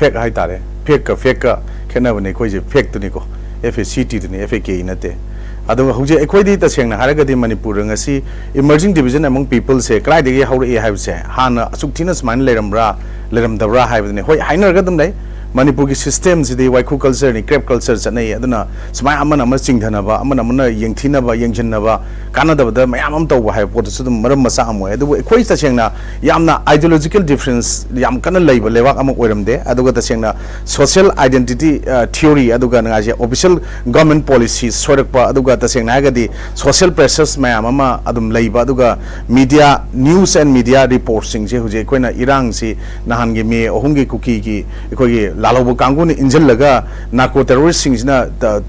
fake hai tare fake ka khena bane khoi je fake tu ni ko FACT tu ni FAK na te adu huje ekhoi di ta sengna haraga di manipur ngasi emerging division among people se krai de haur e hai se hana asuk thina sman leram dabra hai bane hoi hainer ga dum dai manipur ki system si de waiku culture ni crepe culture chanai aduna smai amana ma chingthana ba amana yengthina ba yengjinna ba kana da ba mayam am taw hai pot su dum maram masa am adu ekhoi ta sengna yamna ideological difference yam kana leiba lewak am oiram de aduga ta sengna social identity theory aduga nga je official government policies sorak pa aduga ta sengna ga di social pressures mayam ama adum leiba aduga media news and media reporting je huje koina irang si nahan ge me ohungi cookie ki ekhoi lalobo kanguni injil laga narco terrorist singna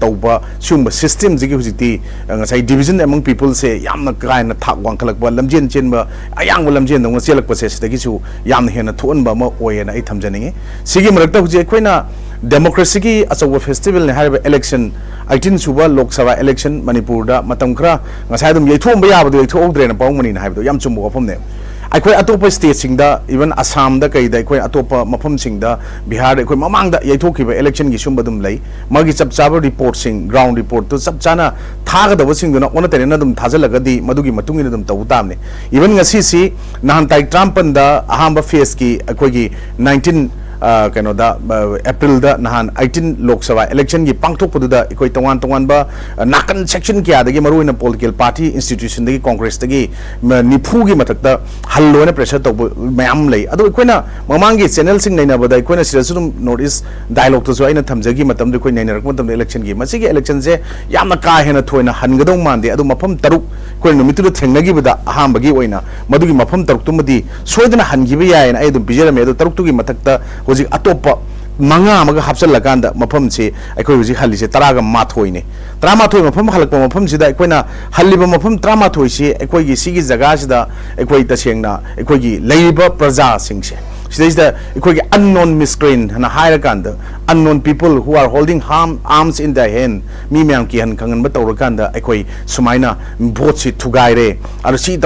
tauba sumba system jigi hujiti ngasai division among people se yamna kaina thak wangkhalak ba lamjen chenba ayang lamjen dong chelak pa se sidagi su yamna hena thon ba ma oyena ai thamjaninge sigi marakta huje koina democracy ki achawa festival ne harba election 18 suba lok sabha election manipur da matam khra ngasai dum yeithom ba yabadu yeithogdre na pawmani na habdo yam chumbo afam ne akhoi atopa state singda even assam da kai da akhoi atopa mafam singda bihar akhoi mamang da yaithokiba election gi sumbadum lei magi chap chaba report sing ground report to chap chana thaga da sing duna ona terena dum thajalaga di madugi matungina dum taw tamne even ngasi si nahan tai trump da ahamba face ki akhoi gi 19 kano da April da nahan 18 Lok Sabha election gi pangthok pududa ikoi tongan ba nakan section kya dagi maru in political party institution dagi congress dagi nifu gi matak da hallo na pressure to mayam lei adu ikoina mamangi channel sing naina bada ikoina sirasum notice dialogue to so aina thamjagi matam de koi naina rak matam election gi masigi election je yamna ka hena thoina hangadong mande adu mafam taruk koi numitu thengnagi bada aham bagi oina madugi mafam taruk tumadi soidana hangibi yaina ai dum bijera me adu taruk tu gi matakta hojik atopa manga amaga hapsal laganda mafam se aikoi hojik halli se taraga mathoi ne tramathoi mafam halakpa mafam sida aikoina halliba mafam tramathoi se aikoi gi sigi jaga sida aikoi tasengna aikoi gi leiba praja singse is the unknown miscreant and a higher kanda unknown people who are holding arms in their hand mi myam ki han kangan ba tawrakanda aikoi sumaina vote si thugaire adu si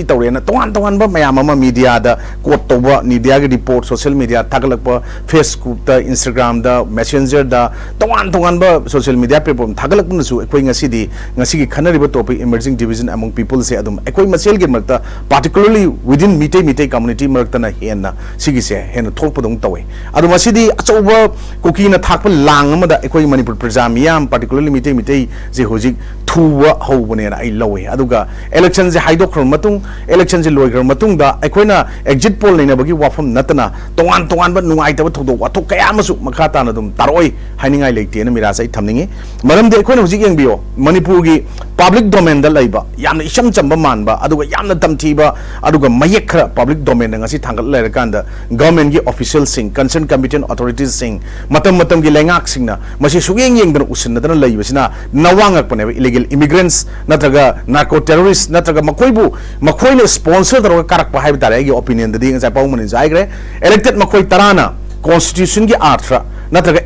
tawre na tongan ba mayam ama media da quote toba media ge report social media thagalakpa Facebook da Instagram da Messenger da tongan ba social media platform thagalakpa su aikoi ngasi gi khanari ba topic emerging division among people se adum aikoi masel ge marta particularly within mite community marta na hena sigi se hen thokpadong tawe adu masidi achoba cookie na thakpa lang amada ekoi manipur praja miyam particularly mite je hojik thuwa hobane na ai lawe aduga election je haidokhr matung election je loigar matung da ekoina exit poll leina bagi wafam natana tongan ba nungai ta thodo wathok kaya masu makhata na dum taroi hainingai leite na mira sai thamningi maram de ekoina hojik yengbiyo manipur gi public domain da laiba yamna isham chamba manba aduga yamna tamthiba aduga mayek khara public domain ngasi thangal laira kanda government gi officials sing concerned competent authorities sing matam gi lengak singna masi sugeng yengdana usinna laibasina nawangak pane illegal immigrants natraga narco terrorists natraga makoina sponsor daroga karak pa haib tare gi opinion da ding sa pawman jaigre elected makoi tarana constitution gi arthra natraga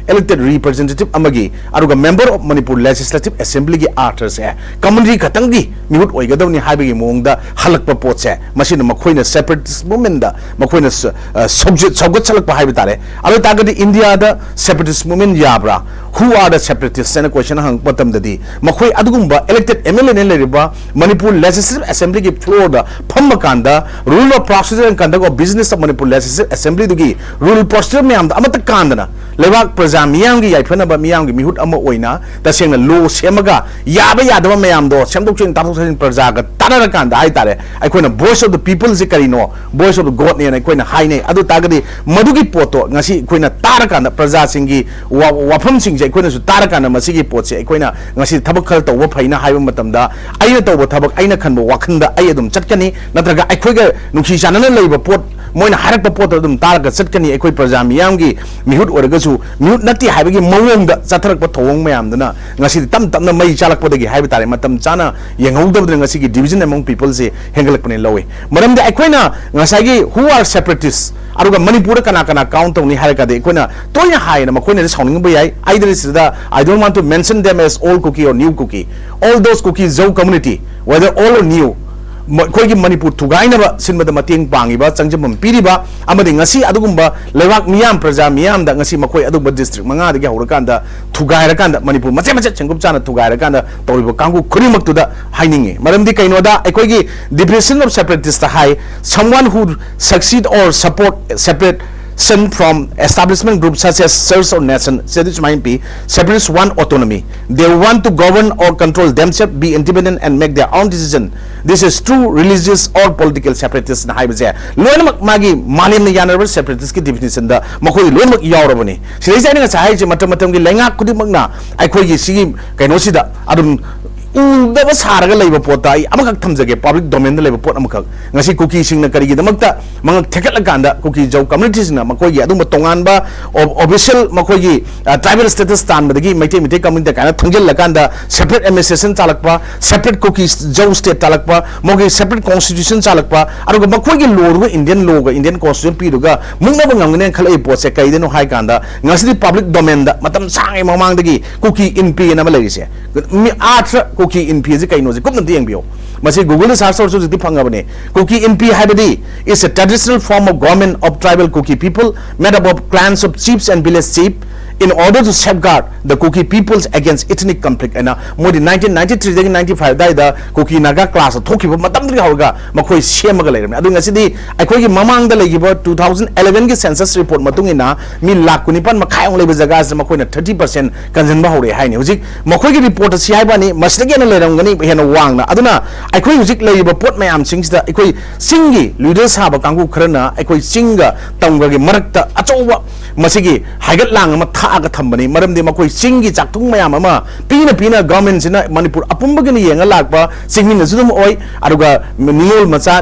elected representative amagi aruga member of Manipur Legislative Assembly gi arthers e community khatangi mihut oigadawni haibagi mongda halakpa potse masina makoina separatist movement da makoina subject salak pa haib tare alo tagadi India da separatist movement yabra who are the separatists and question hang patam dadi makoi adugumba elected MLA ne leriba Manipur Legislative Assembly gi floor da phammakanda rule of procedure and conduct of business of Manipur Legislative Assembly dugi rule procedure me amda amata kandana lewak praja miyam gi yaithana ba miyam gi mihut ama oina tasengna law semaga yaba yadaba mayam do semdok ching tathok thasin praja ga tanara kanda ai tare aikoina voice of the people je karino voice of the god ne aikoina haine adu tagadi madugi poto ngasi aikoina tara kanda praja singi wafam sing je aikoina su tara kanda masigi potse aikoina ngasi thabak khal tawba phaina haiba matamda aina tawba thabak aina khanba wakhanda ai adum chatkani natraga aikoiga nukhi chanana leiba pot moina harak pot adum taraga chatkani aikoi praja miyam gi mihut oragasu mihut nati haibagi mawongda chatharak pa thowong mayam dana ngasi tamna mai chalak podagi haiba tare matam chana yengaudabda ngasi gi division among people se hengalak pane lawe maram de aikoina ngasagi who are separatists aruga Manipur kana count tawni haraka de aikoina toina haina makoina sauning ba yai either is the I don't want to mention them as old cookie or new cookie all those cookies zo community whether old or new कोई Manipur थुगाइनब सिनबद मतेंग पांगिबा चंगजम पीरिबा अमदि ngasi adugumba lewak miyam praja miyam da ngasi makoi adugba district manga da haurakanda thugaira kanda manipur mache mache chenggup chana thugaira kanda toriba kangu khurimak tu da hainingi maramdi kaino da ekoi gi depression of separatist high someone who succeed or support separate from establishment groups such as Church or Nation, this might be separatists want autonomy. They want to govern or control themselves, be independent and make their own decision. This is true religious or political separatists na haiba je. Loin magi malim na yanar separatist ki definition da makoi loin mak yaurabani. Sidai jani nga sahai je matam matam gi lenga kudi magna ai khoi gi sigi kaino sida adum उदब सारगा लेब पोता अमखक थमजगे public domain लेब पोत अमखक ngasi cookie सिंगना करिगी दमकता मंग थेकल कांदा cookie जौ communities ना मकोई अदुम तोंगानबा official मकोई tribal status तान बदगी मैटे मिटे community काना Thangal लकांदा separate administration चालकपा separate cookie जौ स्टेट चालकपा मोगे सेपरेट कॉन्स्टिट्यूशन चालकपा अरुग मकोई लोरु इंडियन लोग इंडियन कॉन्स्टिट्यूशन पीरुगा मुंगनब ngangने खलै पोसे कइदेनो हाई कांदा ngasi पब्लिक डोमेन दा मतम सांगे ममांगदगी कुकी इन पी ना लेगिसे मी आठ कुकी इन पी जे कइनो जे कुम नंती यंगबियो मसे गूगल सर्च और जो फंगबने कुकी इन पी हाइबदी is a traditional form of government of tribal Kuki people made up of clans of chiefs and village chief in order to safeguard the Kuki peoples against ethnic conflict and more than 1993 to 95 dai da Kuki naga class thokiba matam dri hawga makoi semaga leirame adu ngasidi aikoi gi mamang da legiba 2011 gi census report matungina mi lakh kunipan makhai ong leba jaga se makoi na 30% kanjan ba hore haini hujik makoi gi report si haiba ni masdagi na leirangani hena wangna aduna aikoi hujik leiba pot mayam singsida aikoi singi leaders haba kangu khrana aikoi singa tangga gi marakta achowa masigi haigat lang ma aga thambani maramdi makoi singi chakthung mayam ama pina government sina manipur apumba gini yenga lakpa singmin na sudum oi aruga niol macha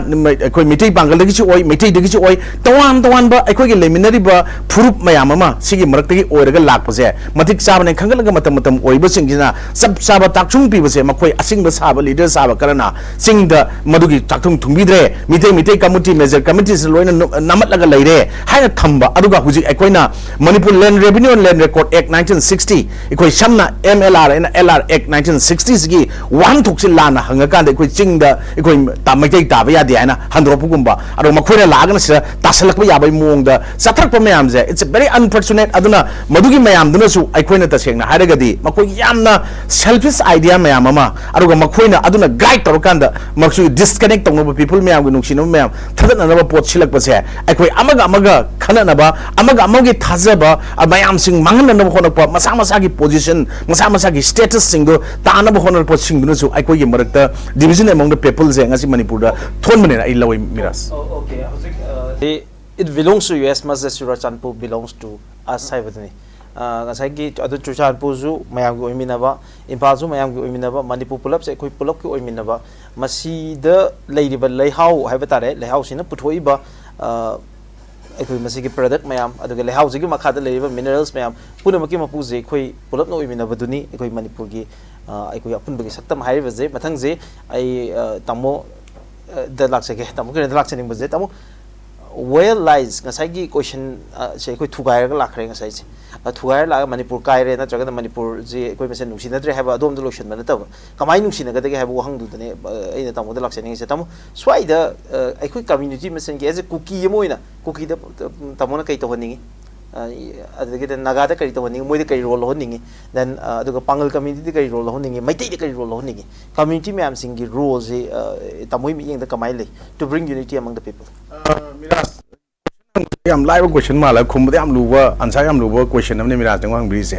ekoi mitai bangal dagi chi oi mitai dagi chi oi tawan ba ekoi gi leminari ba furup mayam ama sigi marakta gi oiraga lakpa se matik sabane khangalaga matam oi ba singina sab saba takchung pi ba se makoi asing ba saba leader saba karana singda madugi takthung thungbidre mitai community major committees loina namat laga leire haina thamba aruga huji ekoi na manipur land revenue and land record act 1960 ikoi samna mlr and lr act 1960 gi one thukse lana hanga kan ikoi chingda ikoi tamai ta ba ya de ana handropu gumba aro makhoina lagana sira tasalakba ya bai mong da satrakpa mayam je it's a very unfortunate aduna madugi mayam duna su aikoina tasengna haragadi makoi yamna selfish idea mayam ama aro makhoina aduna guide torkanda maksu disconnect tongno people mayam gi nuksino mayam thadana na pot silakpa se aikoi amaga khana ba amaga amagi thajaba mayam sing mangan na hono pa masa gi position masa gi status singo tana ba hono pa sing dunu su aikoi gi marakta division among the people je ngasi manipur da thon mane ai lawai miras okay it belongs to us mas 𝗬𝗘𝗡𝗏 belongs to us haibadni ngasai gi adu 𝗬𝗘𝗡𝗏 ju mayam gi oiminaba impal ju mayam gi oiminaba manipur pulap se koi pulap ki oiminaba masi da leiriba leihau haibatare leihau sina puthoi ba अखोई मसी की product ma'am अदुगे लेहाउस की मखादा लेरिबा minerals ma'am पुनमकी मपुजे अखोई pull-up no इमिनबदुनी अखोई मणिपुर की अखोई अपुनबगी सक्तम हाइबजे मथंगजे आई तमो the लाक्सगे तमो के लाक्सनिंग बजे तमो वेल लाइज ngसाई क्वेश्चन से अखोई थुगायरगा लाखरे ngसाई से थुगायर ला मणिपुर कायरे नत्रगन मणिपुर जे अखोई मसे नुसिनद्रे हाबा अदोम द लोशन मन तब कमाई नुसिनगदगे हाबा वहंगदुदने एना तमो द लाक्सनिंग से तमो स्वाइदा अखोई कम्युनिटी मसन के एज कुकी यमोइना कुकी द तमोना कई तोहनिंगी अदगे नागादा कई तोहनिंगी मोइद कई रोल होनिंगी देन अदुगा पांगल कम्युनिटी कई रोल होनिंगी मैतै कई रोल होनिंगी कम्युनिटी मैम सिंगी रोल जे तमोइ मियंग द कमाई ले to bring unity among the people मिराज yam live question mala khumba yam luwa answer yam luwa question amne miraj tang hang brise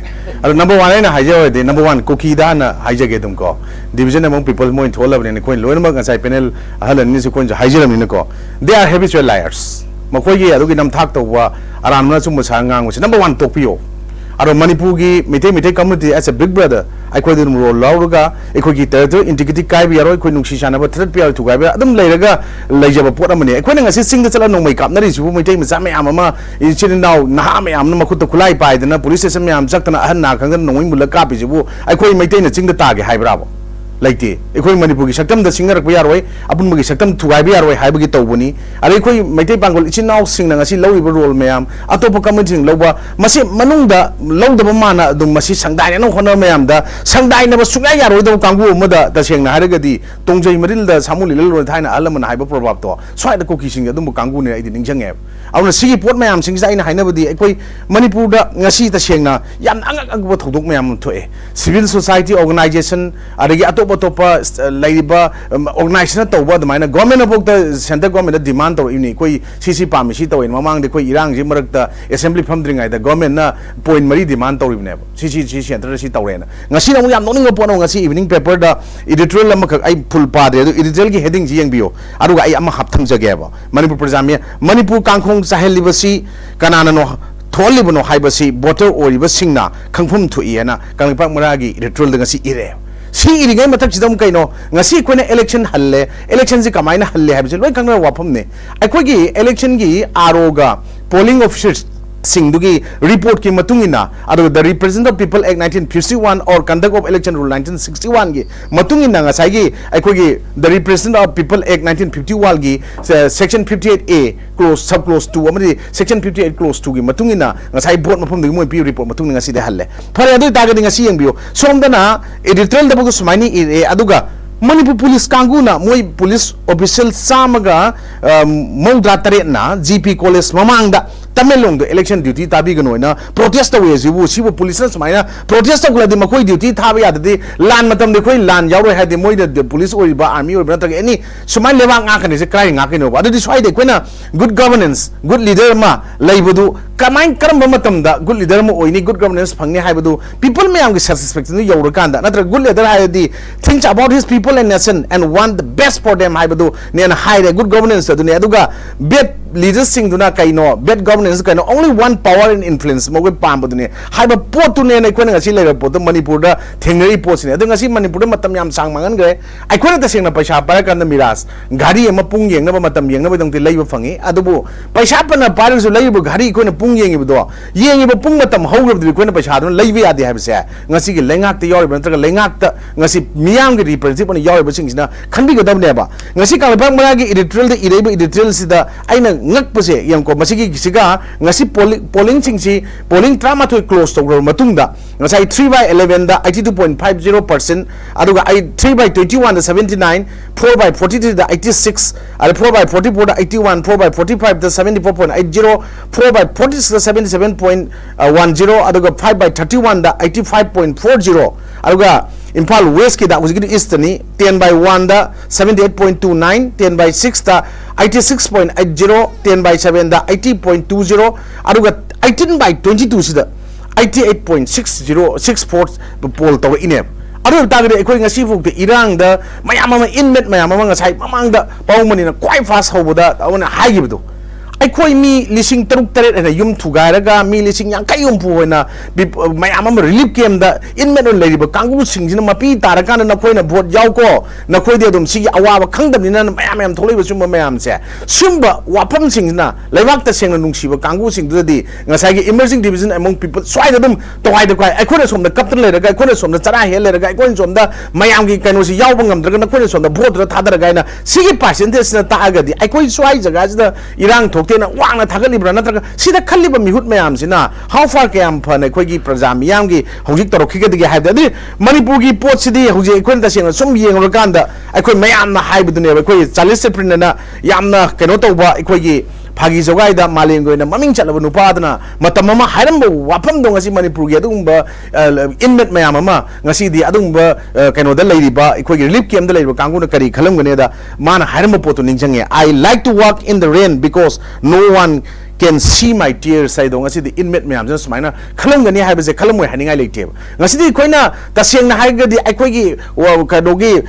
ado number 1 aina haije de number 1 cookie da na haije ge dum ko division among people mo thola bne ko loin ma ngai panel halan ni se ko haije ram ni ko they are habitual liars makoi gi adu gi nam thak to wa aram na chum sa ngang number 1 tokpio ado manipur gi mitai community as a big brother aikoi dum role lawruga aikoi gi territory integrity kai bi yaroi koi nungsi sana ba threat pi tu ga ba adum leiraga leijaba pot amane aikoi na ngasi sing da chala no mai kap nari su mitai ma sam am ama ichini now na ma am na makut khulai pai dana police station me am jaktana ahan na khang nongoi mulaka bi jibu aikoi mitai na ching da ta ge hai bravo लेते अखोई मनपुर की सक्तम सिंगरप यारोय अपुन की सक्तम थुगाइब यारोय हाइबगी तौबनी अरे अखोई मैते पांगोल इचिनाव सिंगना ngasi लौइब role ma'am अतोप committing लौबा मसी मनुंगदा लौदब माना अदुम मसी संदायना होना मैमदा संदायना सुया यारोय दो कांगु अमदा तसेंगना हारगदी तोंजै मरिलदा सामुलि ललो थाइना अलमन हाइब प्रभाव तो स्वाइदा कोकी सिंग अदुम कांगु ने आइदि निंजंगे अवना सिगी पोट मैम सिंग जाइना हाइनबदी अखोई मणिपुर दा ngasi तसेंगना याम अंगब थौदोक मैम थोए सिविल सोसाइटी ऑर्गेनाइजेशन अदगी अतोप अतोप लाइबा ऑर्गेनाइजेशन तौबा दमाइना गवर्नमेंट अबोक सेंट्रल गवर्नमेंट डिमांड तौ इनी कोई सीसी पामिसी तौ ममांग दे कोई इरांग जी मरकता असेंबली फमद्रिंगाय दा गवर्नमेंट ना पॉइंट मरी डिमांड तौरिबने सीसी सेंटर सी तौरेना ngasi na yam noning pono ngasi evening paper da editorial am ai full padre adu editorial ki heading ji yengbiyo aduga ai ama hapthang jage ba manipur prajamia manipur kangkhong sahelibasi kanana no tholibano haibasi voter oriba singna khangphum thuiena kangpak maragi editorial da ngasi ire si irigai matak chidam kaino ngasi koina election halle election ji kamaina halle haibse loi kangna wafam ne aikoi gi election gi aroga polling officers Singdugi report ki matungina adu the Representative People Act 1951 or Conduct of Election Rule 1961 gi matungina ngasai gi aikoi gi the Representative People Act 1951 gi section 58A clause sub clause 2 amadi section 58 clause 2 gi matungina ngasai board mafam digi moi pi report matungina ngasi de halle phare adu tagadi ngasi yengbiyo somdana editorial da bugu sumaini ire aduga Manipur police kanguna moi police official samaga mauda taretna GP college mamangda Tamelong the election duty tabi ganoina protest away zibu sibu police samaina protest away the makoi duty thabi adati lan matam de koi lan yauro ha de moi the police or ba army or brother any sumai lewa nga kani se crying nga kino adati swai de koina good governance good leader ma laibudu kamai karamba matam da good leader ma oini good governance phangni haibadu people me am satisfaction yauro kanda natra good leader ha di think about his people and nation and want the best for them haibadu ne na high good governance adu ne aduga bad leaders sing duna kaino bad governance kaino only one power and influence mo ko pam budune haiba pot tu ne na ko ngasi le pot manipur da thengnari pot ne adu ngasi manipur da matam yam sang mangan gre ai ko ta sing na paisa para kan miras gari ma pung yeng na matam yeng na dong ti leiba fangi adubu paisa pa na par su leibu gari ko na pung yeng do yeng ba pung matam haugrab di ko na paisa do leibi ade ha bse ngasi gi lengak ti yor ba tra lengak ta ngasi miyam gi representative na yor ba sing na khanbi go dam ne ba ngasi ka ba mara gi editorial da ireba editorial sida aina ngak pase yam ko masigi siga ngasi polling singsi polling trama to close to matungda ngasai 3/11 da 82.50% aduga 3/21 da 79 4/43 da 86 and 4/44 da 81 4/45 da 74.80 4/46 da 77.10 aduga 5/31 da 85.40 aduga Impal West ki da was good east ni 10/1 da 78.29 10/6 da 86.80 10/7 da 80.20 aduga 18/22 sida 88.6064 poll taw ine adu tagre ekoi ngasi fuk de irang da mayam ama inmet mayam ama ngasai mamang da pawmani na quite fast hoboda awna haigibdu aikoi mi lising taruk taret na yum thugairaga mi lising yang kayum puena mayam am relief kem da inmet on lady ba kangu singjina mapi tarakana na koina vote yaw ko na koi de dum si awa khangdam ni na mayam tholoi ba sumba mayam se sumba wapam singjina lewak ta sengna nungsi ba kangu sing di ngasai gi emerging division among people swai da dum toai da kai aikoi som da captain le raga aikoi som da chara hel le raga aikoi som da mayam gi kaino si yaw bangam draga na koi som da vote da thadar ga na sigi percentage na ta ga di aikoi swai jaga da irang thok na wangna thagalibra natraga sida khaliba mihut mayam sina how far kayam phane khoi gi praja miyam gi hojik torokhi ga dige haib adi manipur gi pot sidi hoji ekon da sing sum yeng ro kanda aikoi mayam na haib dune aikoi 40 april na yamna keno tawba aikoi gi phagi jogai da malengo na maming chalaba nupa dana matamama hairambo wapam do ngasi manipur gi adumba inmet mayam ama ngasi di adumba keno da leiriba aikoi gi relief camp da leiriba kangu na kari khalam gane da mana hairambo potu ningjange I like to walk in the rain because no one can see my tears sai do ngasi di inmet mayam jana sumaina khalam gani haiba je khalam moi haningai leite ngasi di koina taseng na haiga di aikoi gi kadogi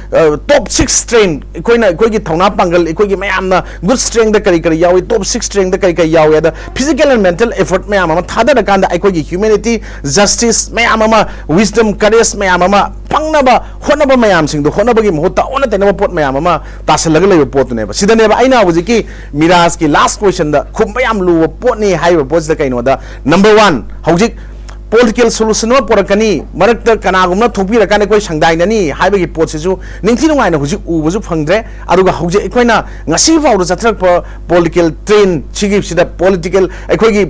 top 6 strength koina koi gi thongna pangal koi gi mayam na good strength da kari yawi top 6 strength da kari yawi da physical and mental effort mayam ama thada da kanda aikoi gi humanity justice mayam ama wisdom courage mayam ama pangnaba honaba mayam sing do honaba gi mohta ona tenaba pot mayam ama tasalaga leba pot ne ba sidane ba aina hojiki miras ki last question da khum mayam lu pot ni hai ba pot da kaino da number 1 hojik political solution wa porakani marakta kanagumna thopira kana koi sangdainani haibagi potseju ningthi nungaina huji ubuju phangdre aduga huje ekoina ngasi fawdu chatrak political train chigip sida political ekoigi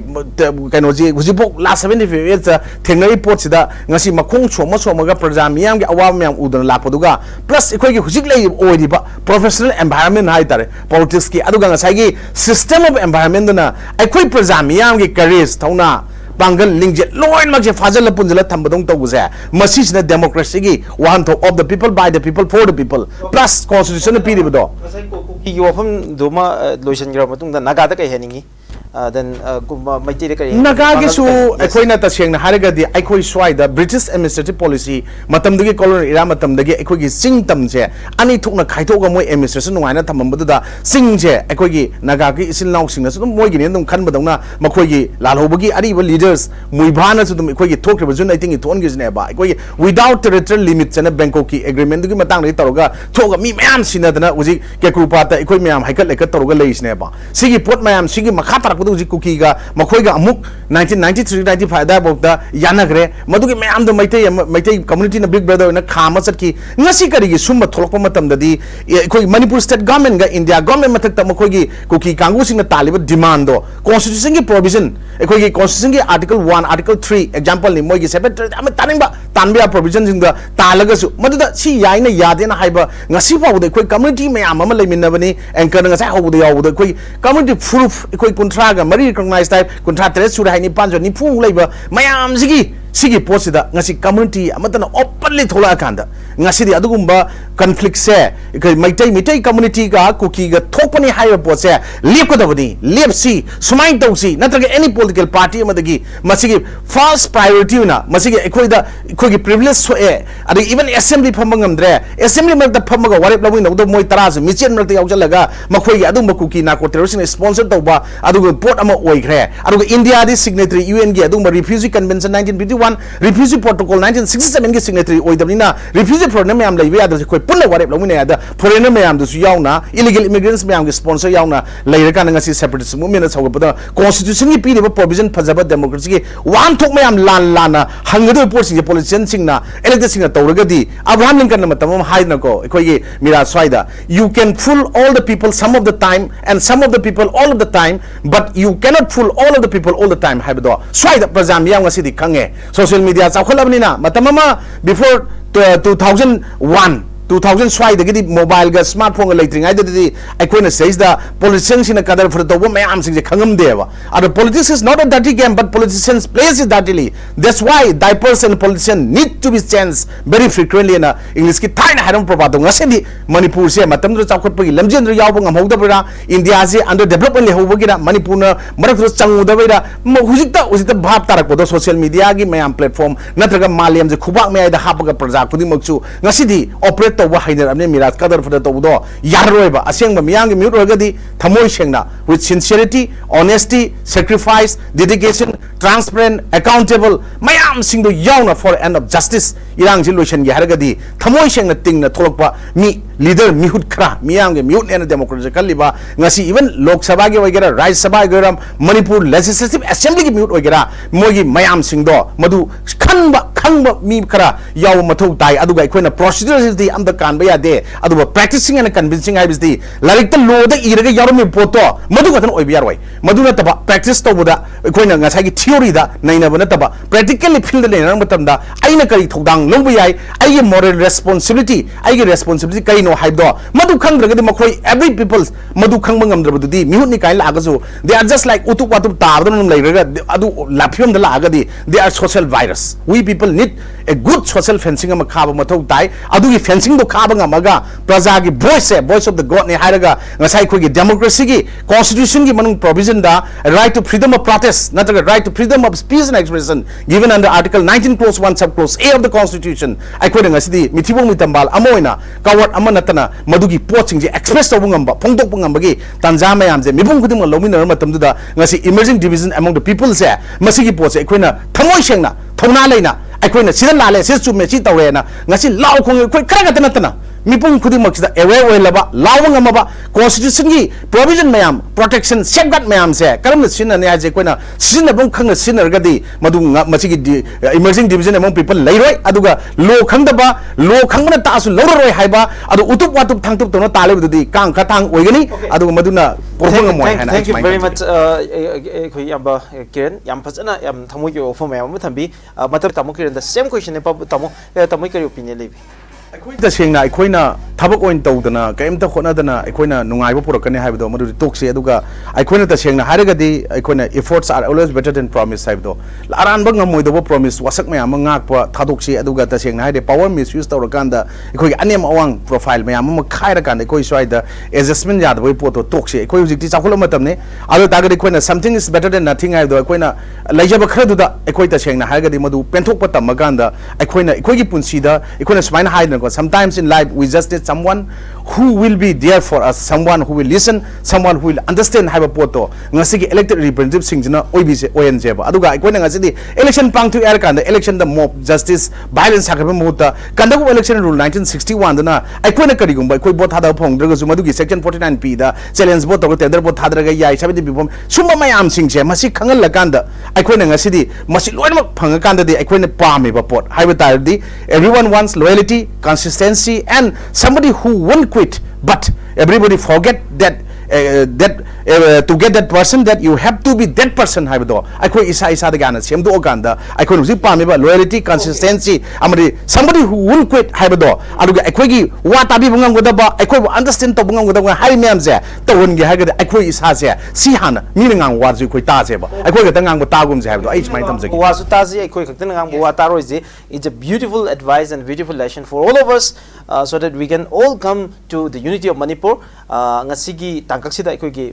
kainoji huji bok last 75 years thengnari potsida ngasi makhong choma somaga praja miyam gi awam miyam udana lakpaduga plus ekoigi hujik lei oidiba professional environment haitare politics ki aduga ngasai gi system of environment na ekoi praja miyam gi courage thauna Bangal Lingje, Loin Maja Fazal Punzala Tambadong Toguza, Masisna democracy, one of the people, by the people, for the people, plus constitutional period. You often Duma Lucian Gramatung, the Nagata Henningi, then Nagagisu, Equina Tashing, Haraga, the Equi Swai, the British administrative policy, Matamdagi colony, Iramatam, the Equi Singtamje, Ani Tuna Kaitoga Moy administration, Wana Tamambuda, Singje, Equi, Nagaki is in Langsing, Moigin, Kanbadona, Makogi, Lalhobagi, Ariva leaders, Muibana to the Equi talk revision, I think it only nearby. Without territorial limits and a Bangkoki agreement, the Matang Toga, Toga, me, Mam Sinadana, Uzi, Kekupata, Equimiam, Hika, like a Toga Lays nearby. Sigi put Mam, Sigi Makata. Kukiga, Makoiga Amuk, 1993-95, that about the Yanagre, Maduki Mam the Maite community in a big brother in a Kamasaki, Nasikari, Sumba Tolokomatam, the Manipur state government, India government Matamakogi, Kuki Kangus in the Taliban demando, constitution provision, Ekogi constitution article 1, article 3, example in Mogi Sepet, I'm a Tanbia provisions in the Talagasu, Maduda, see Yaina Yadina Hyber, Nasipa with the quick community, may Amama Minavani, and Kanasa over the quick community proof, quick contract. Mari recognized type contract should have any punch or nipu labor. Mayam Sigi posida, Nasi community, Amatan openly tola kanda. Nasi the Adugumba conflict say, because Mite community ga cookie ga topani higher pose, Likodavani, Lipsi, Sumaitosi, not like any political party, Madagi, Masigi, false priority na, Masigi equida, cookie privilege so air, and even assembly pamangam there, assembly make the pamaga, whatever we know the Moitaras, Michin Mati Aujalaga, Makoy Adumba cookie, Nako terrorism sponsored Toba, Aduga Port Ama Oigre, Aduga India, this signatory, UN Adumba Refugee Convention 1951. Refugee Protocol 1967 signatory Oidamina, refugee program am like we are the Pula, whatever we are the foreigner mayam, the Yauna, illegal immigrants mayam, sponsor Yauna, Lairkanasi separatist movement, however, constitutionally period of provision, Pazaba democracy, one took mayam Lana, Hungary reports in the politician Singna, elected singer Toragadi, Abraham Lincoln Matamam Hainako, Ekoye, Mira Swaida. You can fool all the people some of the time, and some of the people all of the time, but you cannot fool all of the people all the time. Habdo, Swaida Prazam Yangasi Kange. Social media Sakolabnina, Matamama before 2001. 2000 swai the mobile ga smartphone electric identity I says the politicians in a cadre for the woman am sing the kangam deva and the politics is not a dirty game but politicians plays it dirtily. That's why diapers and politicians need to be changed very frequently in English ki thaina haram probado ngasedi Manipur se matam ro chakot pagi lamjen ro yaw ngam howda bra India se under development le hobo gira Manipur na marak ro changu da bra hujikta bhap tarak podo social media gi mayam platform natraga maliam je khubak me ai da hapaga project pudi makchu ngasidi operate Wahiner Amne Mirat Kadar for the Todo, Yaroeva, Asing Miang Mutragadi, Tamoy Shengna, with sincerity, honesty, sacrifice, dedication, transparent, accountable, Mayam sing the Yauna for end of justice, Yang Jilushan Yaragadi, Tamoy Shengna Ting the Tolpa, me, leader Mihut Kra, Miang, mute and democratic Liba, Nasi, even Lok Sabagi Wagera, Rai Sabagaram, Manipur Legislative Assembly Mute Wagera, Mogi Mayam Sing Do, Madu, Kamba Mimkara, Yaw Matu Tai, Aduga, Quena, procedures is the under Kanbaya day, Aduba practicing and convincing I was the Larita Lo, the Iraga Yarami Poto, Madugatan Obiarway, Madunataba, practice Tobuda, Quena Nasaki theory that Naina Vanataba, practically filled the Namatamda, Ainakari Todang, Lobiai, I get moral responsibility, I get responsibility, Kaino Haido, Madu Kangra, the Makoi, every people's Madu Kangam Drabudi, Munikai Lagazu, they are just like Utuatu Tardum, like Adu Lapium the Lagadi, they are social virus. We people need a good social fencing of Makaba Mato Tai, Adu fencing the Kabanga Maga, Prazagi, voice of the God Neharaga, Nasai democracy, constitution given provision da, a right to freedom of protest, not a right to freedom of speech and expression, given under Article 19 clause 1 subclause A of the Constitution. I quote Ngasidi, Mitibo Mitambal, Amoina, Kawat Amanatana, Madugi Poaching, expressed Obungamba, Pongtok Pungambagi, Tanzama, Mibungudim, Lomina Matamduda, Nasi emerging division among the people there, Masiki Poach, Equina, Tamoishena, Tonalena. I quit a Sidan Lale, says to Mechita Rena, Nasi Lao Kung, quick Kragatanatana, mipung khuding maksida aware oil laba lawang amaba constitution gi provision mayam protection safeguard mayam se karam sin ne aje koina sin na bong khang sin gadi madu machi gi emerging division among people lairoi aduga law khangda ba law khangna ta su loroi haiba adu utup watup thangtup tono tale budi kang khatang oigani aduga maduna porfang moy hana thank you very much khoi yamba kiran yam phajana yam thamoi gi offer mayam thambi matab tamu kiran the same question ne tamu kari opinion lebi ꯑꯩꯈꯣꯏ ꯇꯁꯦꯡꯅ ꯑꯩꯈꯣꯏꯅ ꯊꯕꯛ ꯑꯣꯏꯅ ꯇꯧꯗꯅ ꯀꯩꯝꯇ ꯍꯣꯠꯅꯗꯅ ꯑꯩꯈꯣꯏꯅ ꯅꯨꯡꯉꯥꯏꯕ ꯄꯨꯔꯛꯀꯅꯤ ꯍꯥꯏꯕꯗꯣ ꯃꯗꯨꯗꯤ ꯇꯣꯛꯁꯤ ꯑꯗꯨꯒ ꯑꯩꯈꯣꯏꯅ ꯇꯁꯦꯡꯅ ꯍꯥꯏꯔꯒꯗꯤ ꯑꯩꯈꯣꯏꯅ efforts are always better than promise ꯍꯥꯏꯕꯗꯣ ꯑꯔꯥꯟꯕ ꯉꯝꯃꯣꯏꯗꯕ promise ꯋꯥꯁꯛ ꯃꯌꯥꯝ ꯑꯃ ꯉꯥꯛꯄ ꯊꯥꯗꯣꯛꯁꯤ ꯑꯗꯨꯒ ꯇꯁꯦꯡꯅ ꯍꯥꯏꯔꯗꯤ power misuse ꯇꯧꯔꯀꯥꯟꯗ ꯑꯩꯈꯣꯏꯒꯤ ꯑꯅꯦꯝ ꯑꯋꯥꯡ profile ꯃꯌꯥꯝ ꯑꯃ ꯈꯥꯏꯔꯀꯥꯟꯗ ꯑꯩꯈꯣꯏ ꯁ꯭ꯋꯥꯏꯗ adjustment ꯌꯥꯗꯕꯒꯤ ꯄꯣꯠꯇꯣ ꯇꯣꯛꯁꯤ ꯑꯩꯈꯣꯏ ꯍꯧꯖꯤꯛꯇꯤ ꯆꯥꯎꯈꯠꯂꯕ ꯃꯇꯝꯅꯤ ꯑꯗꯨ ꯇꯥꯔꯒꯗꯤ ꯑꯩꯈꯣꯏꯅ something is better than nothing ꯍꯥꯏꯕꯗꯣ ꯑꯩꯈꯣꯏꯅ ꯂꯩꯖꯕ ꯈꯔꯗꯨꯗ ꯑꯩꯈꯣꯏ ꯇꯁꯦꯡꯅ ꯍꯥꯏꯔꯒꯗꯤ ꯃꯗꯨ ꯄꯦꯟꯊꯣꯛꯄ ꯇꯝꯃꯀꯥꯟꯗ ꯑꯩꯈꯣꯏꯅ ꯑꯩꯈꯣꯏꯒꯤ ꯄꯨꯟꯁꯤꯗ ꯑꯩꯈꯣꯏꯅ ꯁꯨꯃꯥꯏꯅ ꯍꯥꯏꯗꯅꯀꯣ sometimes in life we just need someone who will be there for us, someone who will listen, someone who will understand have a poto ngasigi elected representative singjina oibise oyenjeba aduga aikoina ngasidi election pangtu erkan the election the mob justice violence hakaba muta kandagu election rule 1961 dana aikoina karigumba akoi bot hada phongdraga su madugi section 49p da challenge bot to tender bot hadraga yai sabidi bifom sumba mayam singse masi khangal lakanda aikoina ngasidi masi loimak phangakanda de aikoina pame ba pot haiba tardi everyone wants loyalty, consistency, and somebody who won't quit, but everybody forget that to get that person that you have to be that person haibo aikoi isa da gana semdo oganda aikoi nusi pameba loyalty, consistency, amari somebody who won't quit haibo aduga aikoi gi wa tabi bungam godaba aikoi understand to bungam godaba hai mem je to wongi haga aikoi isa se si hana miningang wa ju koi ta je ba aikoi ga tangang ba tagum je haibo ai smai tam je wa su ta ji aikoi khakten ngang wa ta roi je it's a beautiful advice and beautiful lesson for all of us so that we can all come to the unity of Manipur ngasigi tangkaksida aikoi gi